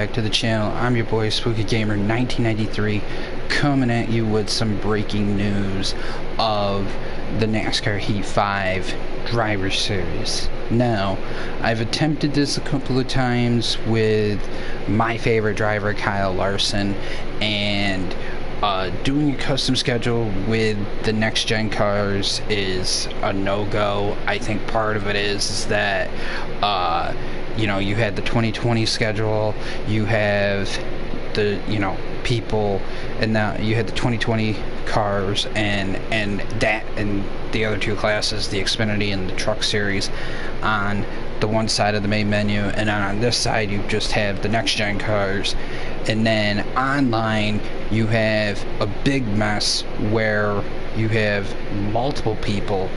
Back to the channel. I'm your boy SpookyGamer1993, coming at you with some breaking news of the NASCAR Heat 5 Driver Series. Now, I've attempted this a couple of times with my favorite driver, Kyle Larson, and doing a custom schedule with the next gen cars is a no-go. I think part of it is that you know, you had the 2020 schedule, you have the, you know, people, and now you had the 2020 cars and the other two classes, the Xfinity and the Truck Series, on the one side of the main menu, and then on this side you just have the next gen cars. And then online you have a big mess where you have multiple people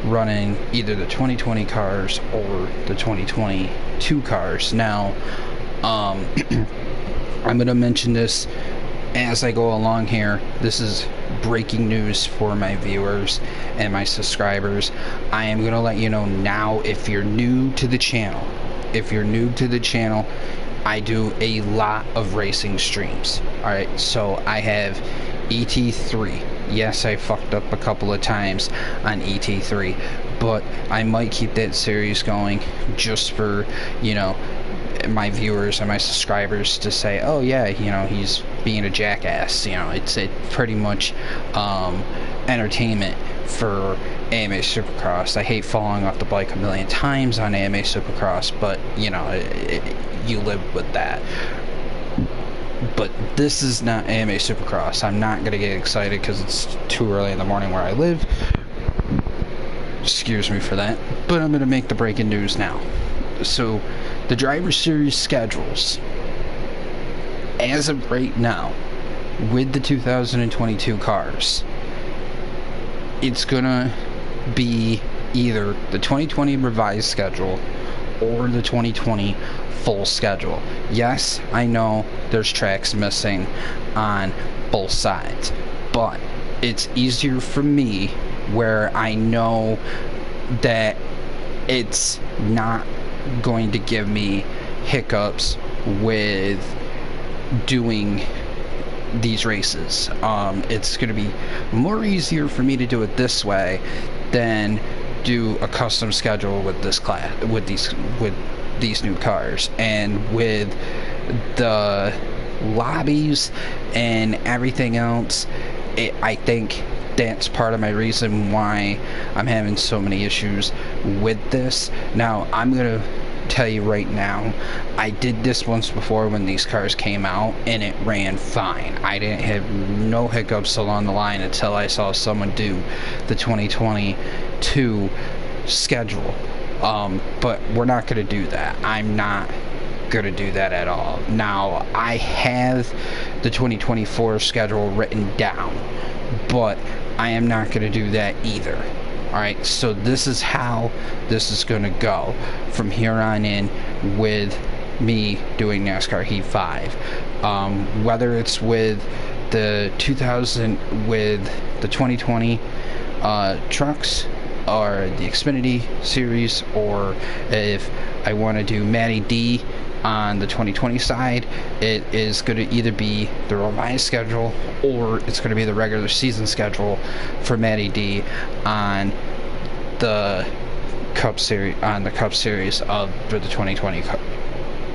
running either the 2020 cars or the 2022 cars. Now, I'm going to mention this as I go along here. This is breaking news for my viewers and my subscribers. I am going to let you know now, if you're new to the channel, I do a lot of racing streams. Alright, so I have ET3. Yes, I fucked up a couple of times on ET3, but I might keep that series going just for, you know, my viewers and my subscribers to say, oh yeah, you know, he's being a jackass. You know, it's pretty much entertainment for AMA Supercross. I hate falling off the bike a million times on AMA Supercross, but you know, you live with that. But this is not AMA Supercross. I'm not going to get excited because it's too early in the morning where I live. Excuse me for that. But I'm going to make the breaking news now. So, the Driver Series schedules, as of right now, with the 2022 cars, it's going to be either the 2020 revised schedule or the 2020 full schedule. Yes, I know there's tracks missing on both sides, but it's easier for me where I know that it's not going to give me hiccups with doing these races. It's going to be more easier for me to do it this way than do a custom schedule with this class, with these new cars, and with the lobbies and everything else. I think that's part of my reason why I'm having so many issues with this. Now, I'm gonna tell you right now, I did this once before when these cars came out and it ran fine. I didn't have no hiccups along the line until I saw someone do the 2022 schedule. But we're not going to do that. I'm not going to do that at all. Now, I have the 2024 schedule written down, but I am not going to do that either. Alright, so this is how this is going to go from here on in with me doing NASCAR Heat 5. Whether it's with the 2020 trucks, or the Xfinity series, or if I want to do Matty D on the 2020 side, it is going to either be the revised schedule or it's going to be the regular season schedule for Matty D on the Cup series, for the 2020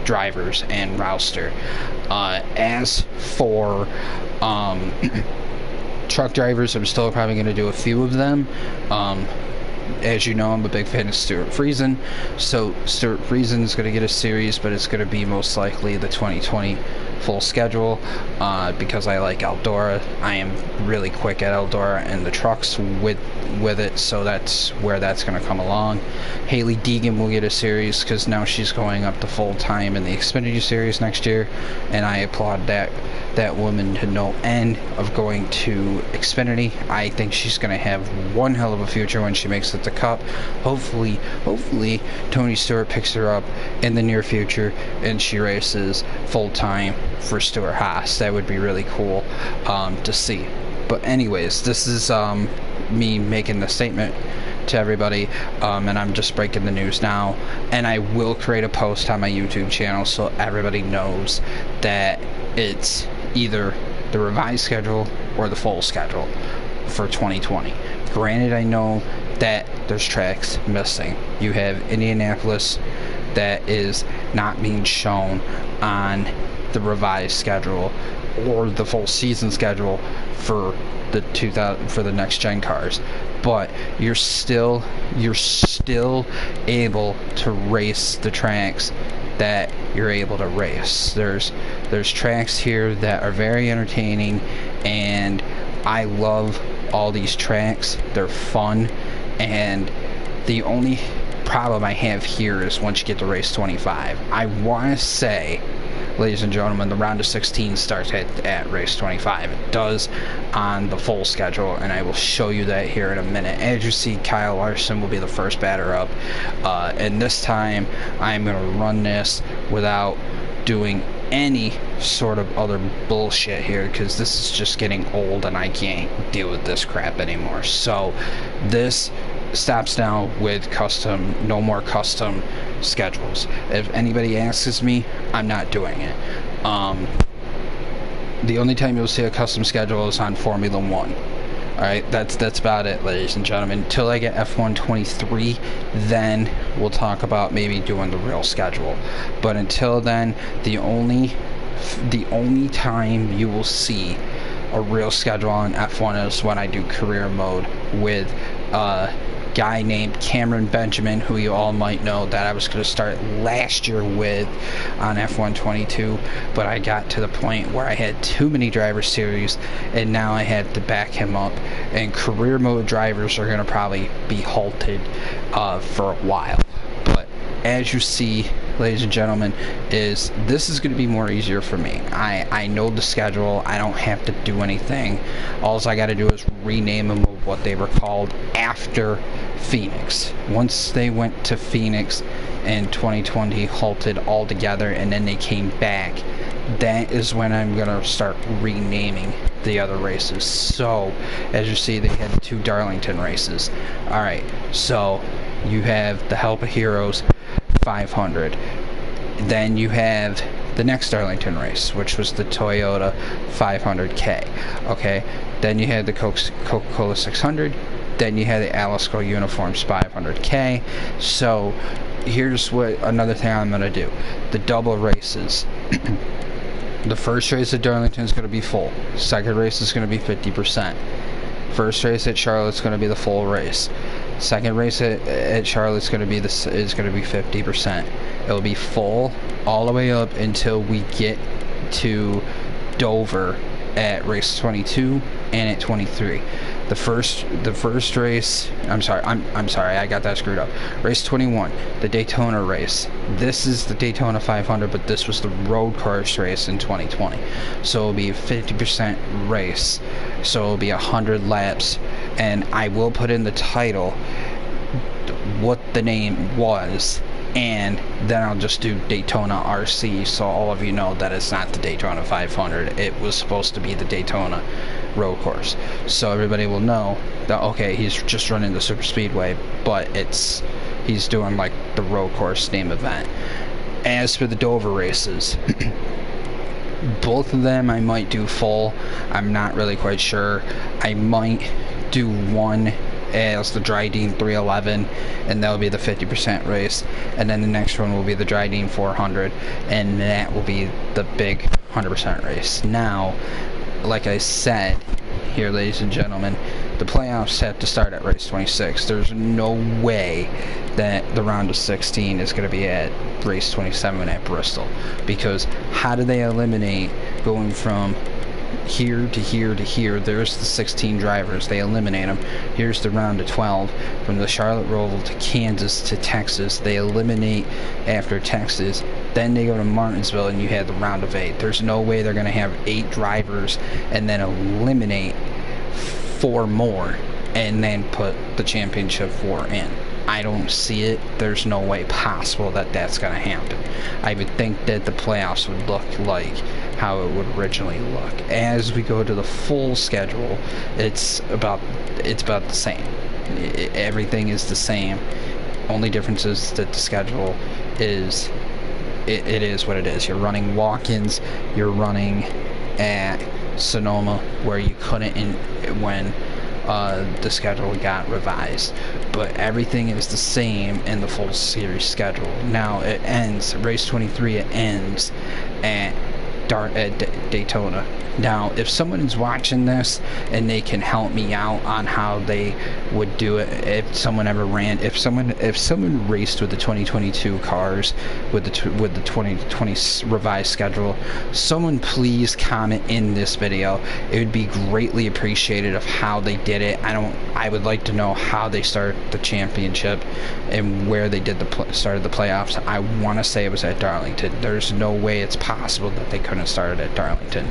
drivers and roster. As for truck drivers, I'm still probably going to do a few of them. As you know, I'm a big fan of Stuart Friesen, so Stuart Friesen is going to get a series, but it's going to be most likely the 2020 full schedule, because I like Eldora. I am really quick at Eldora and the trucks with it, so that's where that's going to come along. Haley Deegan will get a series because now she's going up to full time in the Xfinity series next year, and I applaud that woman to no end of going to Xfinity. I think she's going to have one hell of a future when she makes it to Cup. Hopefully Tony Stewart picks her up in the near future and she races full time for Stuart Haas. That would be really cool to see. But anyways, this is me making the statement to everybody, and I'm just breaking the news now, and I will create a post on my YouTube channel so everybody knows that it's either the revised schedule or the full schedule for 2020. Granted, I know that there's tracks missing. You have Indianapolis that is not being shown on the revised schedule or the full season schedule for the next gen cars, but you're still able to race the tracks that you're able to race. There's tracks here that are very entertaining, and I love all these tracks. They're fun, and the only problem I have here is once you get to race 25. I want to say, ladies and gentlemen, the round of 16 starts at race 25. It does on the full schedule, and I will show you that here in a minute. As you see, Kyle Larson will be the first batter up, and this time I'm going to run this without doing any sort of other bullshit here, because this is just getting old and I can't deal with this crap anymore. So this stops now with custom, no more custom schedules. If anybody asks me, I'm not doing it. The only time you'll see a custom schedule is on Formula 1. Alright, that's about it, ladies and gentlemen. Until I get F1 23, then we'll talk about maybe doing the real schedule. But until then, the only time you will see a real schedule on F1 is when I do career mode with guy named Cameron Benjamin, who you all might know, that I was going to start last year with on F1 22, but I got to the point where I had too many driver series, and now I had to back him up, and career mode drivers are going to probably be halted for a while. But as you see, ladies and gentlemen, this is going to be more easier for me. I know the schedule. I don't have to do anything. All I got to do is rename them of what they were called after Phoenix. Once they went to Phoenix in 2020, halted altogether, and then they came back, that is when I'm going to start renaming the other races. So, as you see, they had 2 Darlington races. Alright, so you have the Help of Heroes 500. Then you have the next Darlington race, which was the Toyota 500K. Okay, then you had the Coca-Cola 600. Then you had the Alaska Uniforms 500K. So here's what another thing I'm going to do. The double races. The first race at Darlington is going to be full. Second race is going to be 50%. First race at Charlotte's going to be the full race. Second race at Charlotte's going to be is going to be 50%. It'll be full all the way up until we get to Dover at race 22 and at 23. The first race, I'm sorry, I got that screwed up. Race 21, the Daytona race. This is the Daytona 500, but this was the road course race in 2020. So it'll be a 50% race. So it'll be 100 laps, and I will put in the title what the name was, and then I'll just do Daytona RC, so all of you know that it's not the Daytona 500. It was supposed to be the Daytona road course, so everybody will know that, okay, he's just running the super speedway, but he's doing like the road course name event. As for the Dover races, both of them I might do full. I'm not really quite sure. I might do one as the Dryden 311, and that'll be the 50% race, and then the next one will be the Dryden 400, and that will be the big 100% race. Now, like I said here, ladies and gentlemen, the playoffs have to start at race 26. There's no way that the round of 16 is going to be at race 27 at Bristol, because how do they eliminate going from here to here to here? There's the 16 drivers, they eliminate them. Here's the round of 12 from the Charlotte Roval to Kansas to Texas. They eliminate after Texas, then they go to Martinsville, and you have the round of 8. There's no way they're going to have 8 drivers and then eliminate 4 more and then put the championship 4 in. I don't see it. There's no way possible that that's going to happen. I would think that the playoffs would look like how it would originally look. As we go to the full schedule, it's about the same. Everything is the same. Only difference is that the schedule is it is what it is. You're running walk-ins. You're running at Sonoma, where you couldn't when the schedule got revised, but everything is the same in the full series schedule. Now it ends, race 23, it ends at Daytona. Now if someone is watching this and they can help me out on how they would do it, if someone raced with the 2022 cars with the 2020 revised schedule, someone please comment in this video. It would be greatly appreciated of how they did it. I would like to know how they started the championship and where they did started the playoffs. I want to say it was at Darlington. There's no way it's possible that they couldn't have started at Darlington.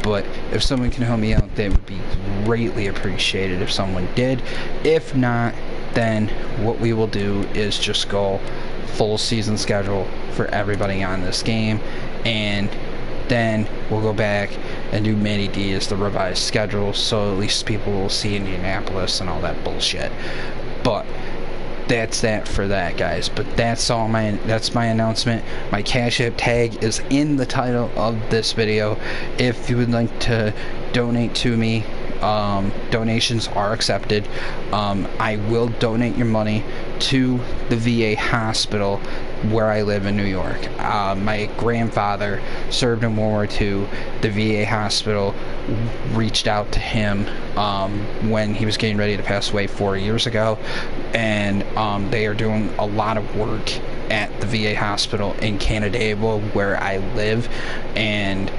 But if someone can help me out, that would be greatly appreciated if someone did. If not, then what we will do is just go full season schedule for everybody on this game, and then we'll go back and do Manny D as the revised schedule, so at least people will see Indianapolis and all that bullshit. But that's that for that, guys. But that's my announcement. My Cash App tag is in the title of this video. If you would like to donate to me, donations are accepted. I will donate your money to the VA hospital where I live in New York. My grandfather served in World War II. The VA hospital reached out to him when he was getting ready to pass away 4 years ago, and they are doing a lot of work at the VA hospital in Canandaigua where I live, and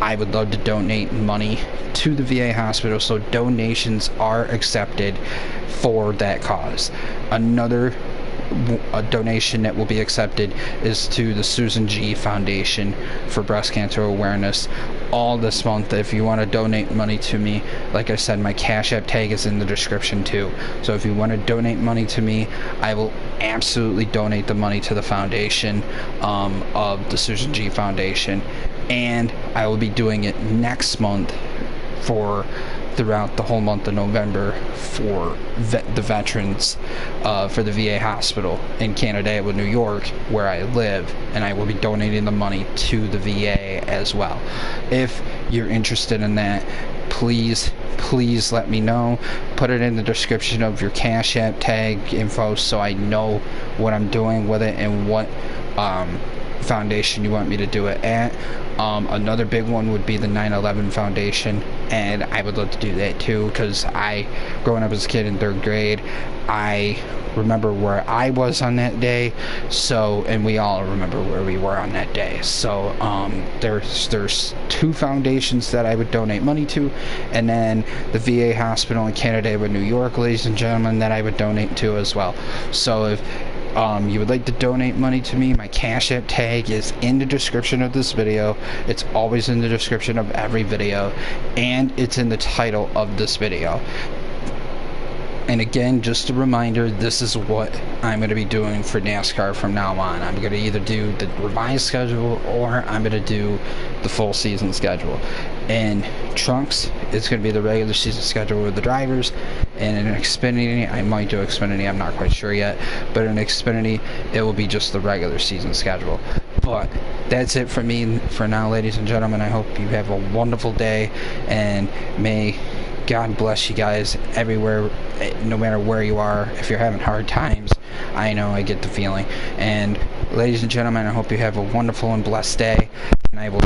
I would love to donate money to the VA hospital, so donations are accepted for that cause. Another donation that will be accepted is to the Susan G. Foundation for Breast Cancer Awareness. All this month, if you want to donate money to me, like I said, my Cash App tag is in the description too. So if you want to donate money to me, I will absolutely donate the money to the foundation of the Susan G. Foundation, and I will be doing it next month throughout the whole month of November for the veterans for the VA hospital in Canandaigua, New York, where I live, and I will be donating the money to the VA as well. If you're interested in that, please let me know. Put it in the description of your Cash App tag info so I know what I'm doing with it and what foundation you want me to do it at. Another big one would be the 9/11 Foundation, and I would love to do that too, because growing up as a kid in 3rd grade, I remember where I was on that day, and we all remember where we were on that day. So there's 2 foundations that I would donate money to, and then the VA hospital in Canandaigua, New York, ladies and gentlemen, that I would donate to as well. So if you would like to donate money to me, my Cash App tag is in the description of this video. It's always in the description of every video, and it's in the title of this video. And again, just a reminder, this is what I'm going to be doing for NASCAR from now on. I'm going to either do the revised schedule or I'm going to do the full season schedule. In Trunks, it's going to be the regular season schedule with the drivers, and in Xfinity, I might do Xfinity, I'm not quite sure yet, but in Xfinity, it will be just the regular season schedule. But that's it for me for now, ladies and gentlemen. I hope you have a wonderful day, and may God bless you guys everywhere, no matter where you are. If you're having hard times, I know, I get the feeling. And ladies and gentlemen, I hope you have a wonderful and blessed day, and I will